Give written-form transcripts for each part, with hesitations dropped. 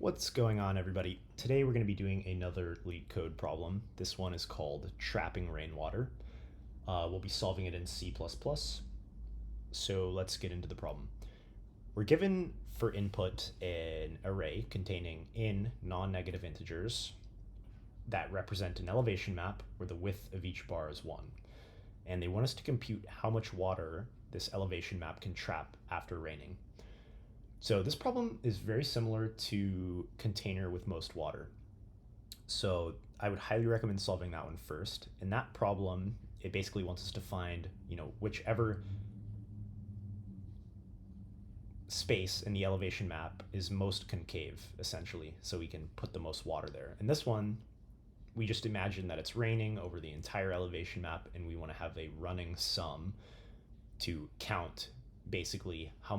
What's going on, everybody? Today we're going to be doing another LeetCode problem. This one is called trapping rainwater. We'll be solving it in C++. So let's get into the problem. We're given for input an array containing in non-negative integers that represent an elevation map where the width of each bar is 1. And they want us to compute how much water this elevation map can trap after raining. So this problem is very similar to container with most water. So I would highly recommend solving that one first. In that problem, it basically wants us to find, whichever space in the elevation map is most concave, essentially, so we can put the most water there. In this one, we just imagine that it's raining over the entire elevation map, and we want to have a running sum to count basically how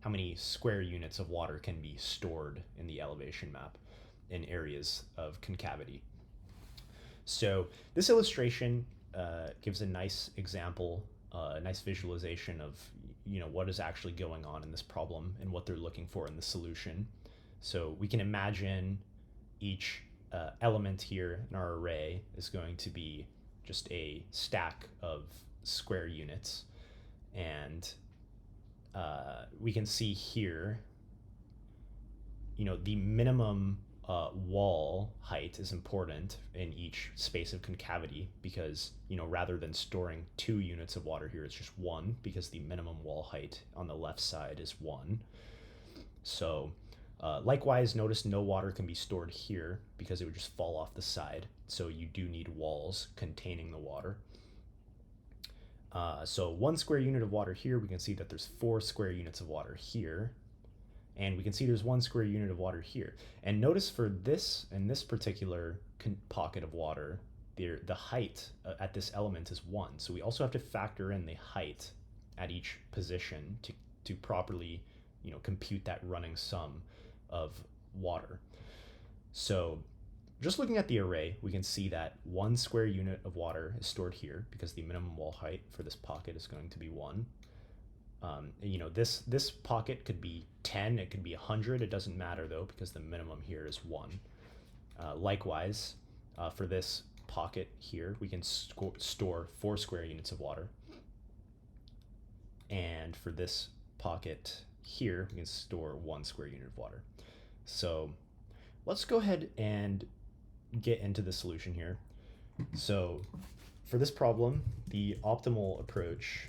many square units of water can be stored in the elevation map in areas of concavity. So this illustration gives a nice example, a nice visualization of what is actually going on in this problem and what they're looking for in the solution. So we can imagine each element here in our array is going to be just a stack of square units, and we can see here, the minimum wall height is important in each space of concavity because, rather than storing 2 units of water here, it's just 1 because the minimum wall height on the left side is 1. So likewise, notice no water can be stored here because it would just fall off the side. So you do need walls containing the water. So 1 square unit of water here, we can see that there's 4 square units of water here. And we can see there's 1 square unit of water here. And notice for this, in this particular pocket of water, the height at this element is 1. So we also have to factor in the height at each position to properly, compute that running sum of water. So just looking at the array, we can see that 1 square unit of water is stored here because the minimum wall height for this pocket is going to be 1. This pocket could be 10, it could be 100, it doesn't matter though because the minimum here is 1. Likewise, for this pocket here, we can store 4 square units of water. And for this pocket here, we can store 1 square unit of water. So let's go ahead and get into the solution here. So for this problem, the optimal approach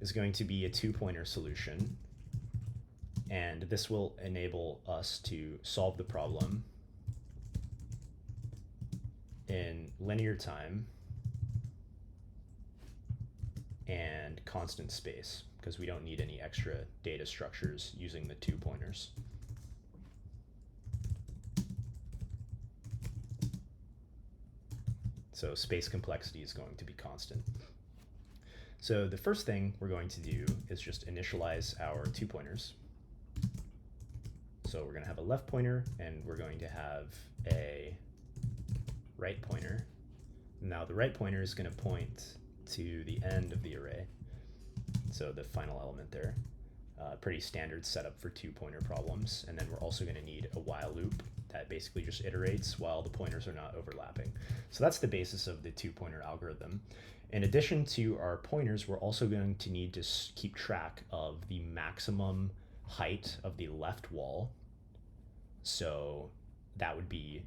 is going to be a 2-pointer solution, and this will enable us to solve the problem in linear time and constant space because we don't need any extra data structures using the 2 pointers. So space complexity is going to be constant. So the first thing we're going to do is just initialize our 2 pointers. So we're going to have a left pointer and we're going to have a right pointer. Now the right pointer is going to point to the end of the array. So the final element there. Pretty standard setup for 2-pointer problems. And then we're also going to need a while loop that basically just iterates while the pointers are not overlapping. So that's the basis of the 2-pointer algorithm. In addition to our pointers, we're also going to need to keep track of the maximum height of the left wall. So that would be,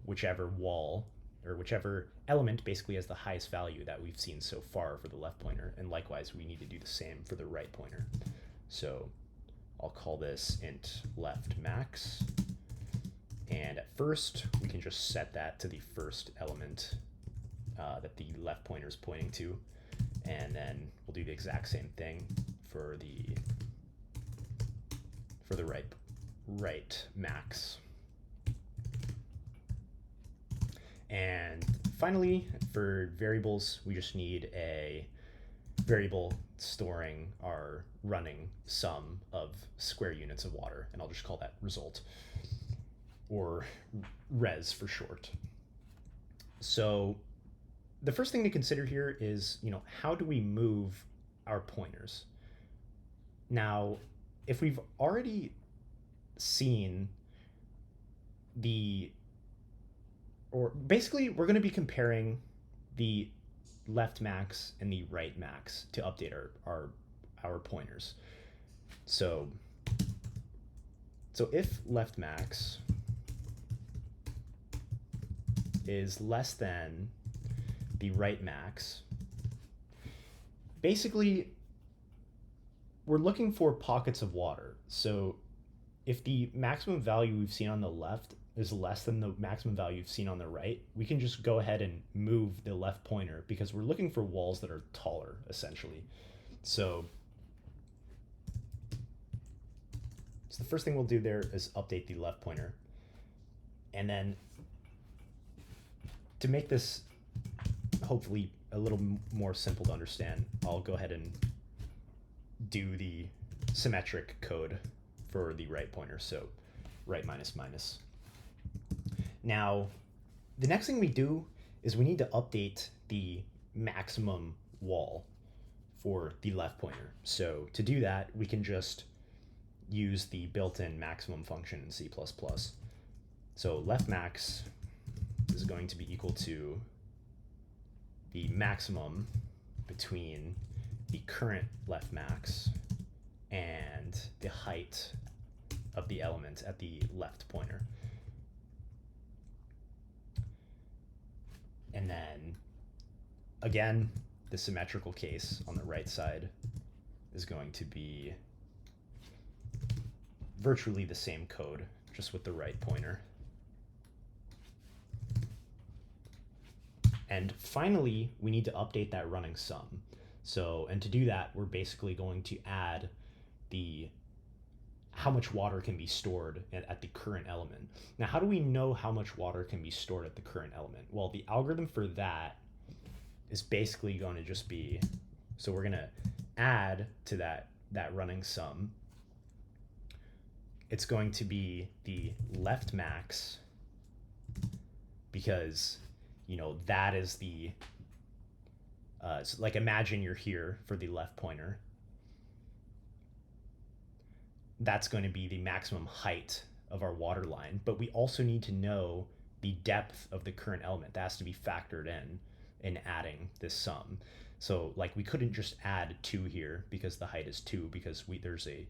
whichever wall or whichever element basically has the highest value that we've seen so far for the left pointer. And likewise, we need to do the same for the right pointer. So I'll call this int left max. And at first, we can just set that to the first element that the left pointer is pointing to. And then we'll do the exact same thing for the right max. And finally, for variables, we just need a variable storing our running sum of square units of water, and I'll just call that result, or res for short. So the first thing to consider here is, how do we move our pointers? Now, if we've already seen or basically we're going to be comparing the left max and the right max to update our pointers. So if left max is less than the right max, basically we're looking for pockets of water. So if the maximum value we've seen on the left is less than the maximum value you've seen on the right, we can just go ahead and move the left pointer because we're looking for walls that are taller, essentially. So the first thing we'll do there is update the left pointer. And then to make this hopefully a little more simple to understand, I'll go ahead and do the symmetric code for the right pointer. So right minus minus. Now, the next thing we do is we need to update the maximum wall for the left pointer. So to do that, we can just use the built-in maximum function in C++. So left max is going to be equal to the maximum between the current left max and the height of the element at the left pointer. And then again, the symmetrical case on the right side is going to be virtually the same code, just with the right pointer. And finally, we need to update that running sum. So, and to do that, we're basically going to add how much water can be stored at the current element. Now, how do we know how much water can be stored at the current element? Well, the algorithm for that is basically going to just be, so we're going to add to that running sum. It's going to be the left max, because that is the so like imagine you're here for the left pointer. That's going to be the maximum height of our water line, but we also need to know the depth of the current element. That has to be factored in adding this sum. So like we couldn't just add 2 here because the height is 2, because there's a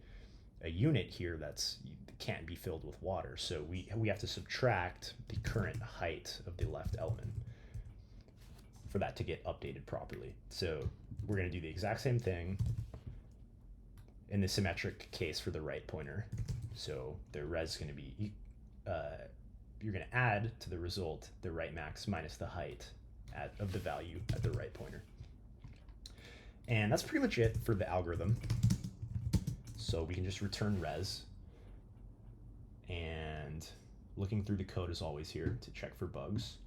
unit here that's can't be filled with water. So we have to subtract the current height of the left element for that to get updated properly. So we're going to do the exact same thing in the symmetric case for the right pointer. So the res is going to be, you're going to add to the result the right max minus the height of the value at the right pointer. And that's pretty much it for the algorithm. So we can just return res. And looking through the code is always here to check for bugs.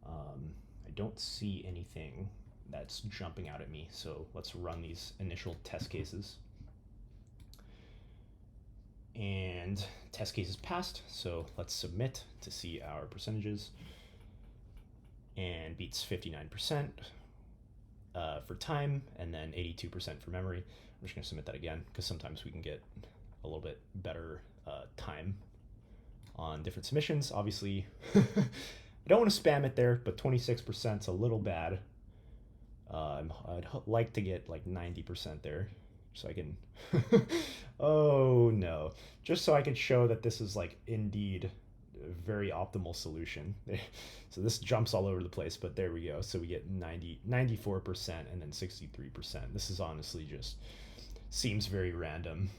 I don't see anything that's jumping out at me, so let's run these initial test cases. And test cases passed, so let's submit to see our percentages. And beats 59% for time, and then 82% for memory. I'm just going to submit that again, because sometimes we can get a little bit better time on different submissions. Obviously, I don't want to spam it there, but 26% is a little bad. I'd like to get like 90% there, so I can, oh no, just so I could show that this is like indeed a very optimal solution. So this jumps all over the place, but there we go. So we get 94% and then 63%. This is honestly just seems very random.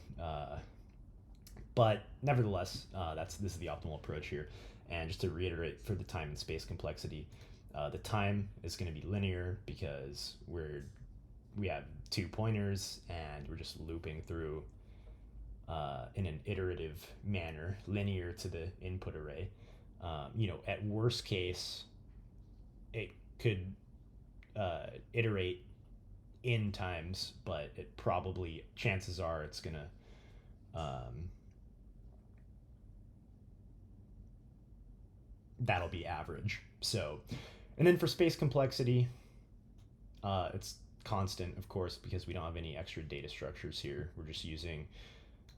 But nevertheless, this is the optimal approach here. And just to reiterate, for the time and space complexity, the time is going to be linear because we have 2 pointers and we're just looping through in an iterative manner, linear to the input array. At worst case, it could iterate in times, but it probably, chances are, it's going to that'll be average. So, and then for space complexity, it's constant, of course, because we don't have any extra data structures here. We're just using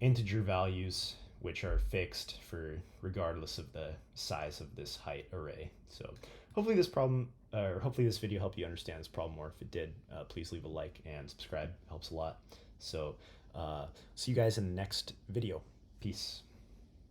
integer values which are fixed for regardless of the size of this height array. So hopefully hopefully this video helped you understand this problem, or if it did, please leave a like and subscribe. It helps a lot. So see you guys in the next video. Peace.